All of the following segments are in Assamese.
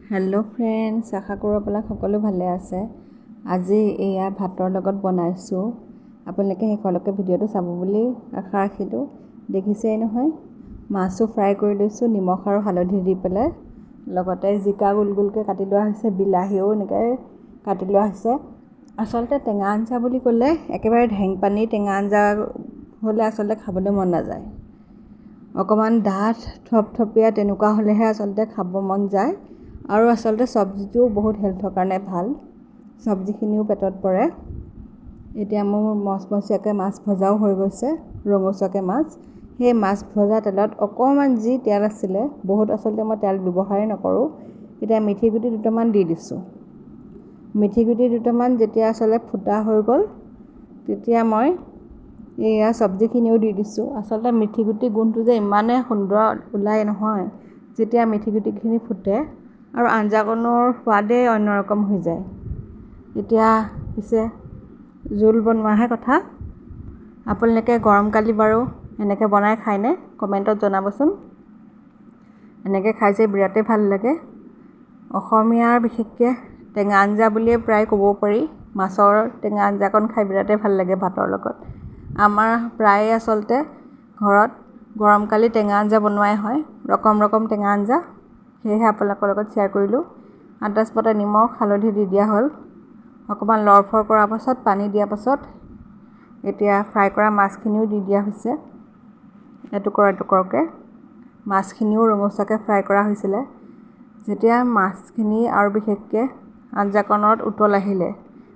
হেল্ল' ফ্ৰেণ্ডছ, আশা কৰোঁ আপোনালোক সকলো ভালে আছে। আজি এয়া ভাতৰ লগত বনাইছোঁ। আপোনালোকে শেষলৈকে ভিডিঅ'টো চাব বুলি আশা ৰাখিলোঁ। দেখিছেই নহয়, মাছো ফ্ৰাই কৰি লৈছোঁ নিমখ আৰু হালধি দি পেলাই। লগতে জিকা গোল গোলকৈ কাটি লোৱা হৈছে, বিলাহীও এনেকৈ কাটি লোৱা হৈছে। আচলতে টেঙা আঞ্জা বুলি ক'লে একেবাৰে ঢেংপানী টেঙা আঞ্জা হ'লে আচলতে খাবলৈ মন নাযায়। অকণমান ডাঠ থপথপীয়া তেনেকুৱা হ'লেহে আচলতে খাব মন যায়। আৰু আচলতে চব্জিটোও বহুত হেল্থৰ কাৰণে ভাল, চব্জিখিনিও পেটত পৰে। এতিয়া মোৰ মচমচীয়াকৈ মাছ ভজাও হৈ গৈছে, ৰঙচুৱাকৈ মাছ। সেই মাছ ভজা তেলত অকণমান যি তেল আছিলে, বহুত আচলতে মই তেল ব্যৱহাৰেই নকৰোঁ। এতিয়া মেথি গুটি দুটামান দি দিছোঁ। মেথি গুটি দুটামান যেতিয়া আচলতে ফুটা হৈ গ'ল, তেতিয়া মই এয়া চব্জিখিনিও দি দিছোঁ। আচলতে মেথি গুটি গোন্ধটো যে ইমানেই সুন্দৰ ওলায় নহয়, যেতিয়া মেথি গুটিখিনি ফুটে আৰু আঞ্জাকণৰ সোৱাদেই অন্য ৰকম হৈ যায়। এতিয়া পিছে জোল বনোৱাহে কথা। আপোনালোকে গৰমকালি বাৰু এনেকৈ বনাই খায়নে? কমেণ্টত জনাবচোন। এনেকৈ খাই যে বিৰাটেই ভাল লাগে। অসমীয়াৰ বিশেষকৈ টেঙা আঞ্জা বুলিয়ে প্ৰায় ক'ব পাৰি। মাছৰ টেঙা আঞ্জাকণ খাই বিৰাটেই ভাল লাগে ভাতৰ লগত। আমাৰ প্ৰায়ে আচলতে ঘৰত গৰমকালি টেঙা আঞ্জা বনোৱাই হয়, ৰকম ৰকম টেঙা আঞ্জা। সেয়েহে আপোনালোকৰ লগত শ্বেয়াৰ কৰিলোঁ। আন্দাজমতে নিমখ হালধি দি দিয়া হ'ল। অকণমান লৰফৰ কৰাৰ পাছত পানী দিয়াৰ পাছত এতিয়া ফ্ৰাই কৰা মাছখিনিও দি দিয়া হৈছে এটুকুৰা এটুকুৰকৈ। মাছখিনিও ৰঙচুৱাকৈ ফ্ৰাই কৰা হৈছিলে। যেতিয়া মাছখিনি আৰু বিশেষকৈ আঞ্জাকণত উতল আহিলে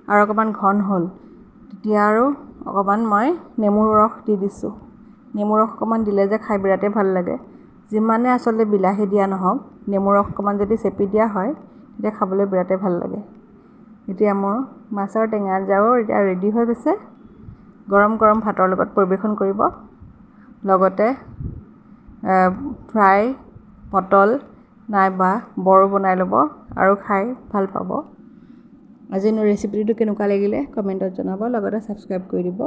আৰু অকণমান ঘন হ'ল, তেতিয়া আৰু অকণমান মই নেমুৰ ৰস দি দিছোঁ। নেমুৰ ৰস অকণমান দিলে যে খাই বিৰাটেই ভাল লাগে। যিমানে আচলতে বিলাহী দিয়া নহওক, নেমুৰ ৰস অকণমান যদি চেপি দিয়া হয়, তেতিয়া খাবলৈ বিৰাটেই ভাল লাগে। এতিয়া মোৰ মাছৰ টেঙা আঞ্জাও এতিয়া ৰেডি হৈ গৈছে। গৰম গৰম ভাতৰ লগত পৰিৱেশন কৰিব। লগতে ফ্ৰাই পটল নাইবা বড়ো বনাই ল'ব আৰু খাই ভাল পাব। আজিৰ ৰেচিপিটো কেনেকুৱা লাগিলে কমেণ্টত জনাব, লগতে ছাবস্ক্ৰাইব কৰি দিব।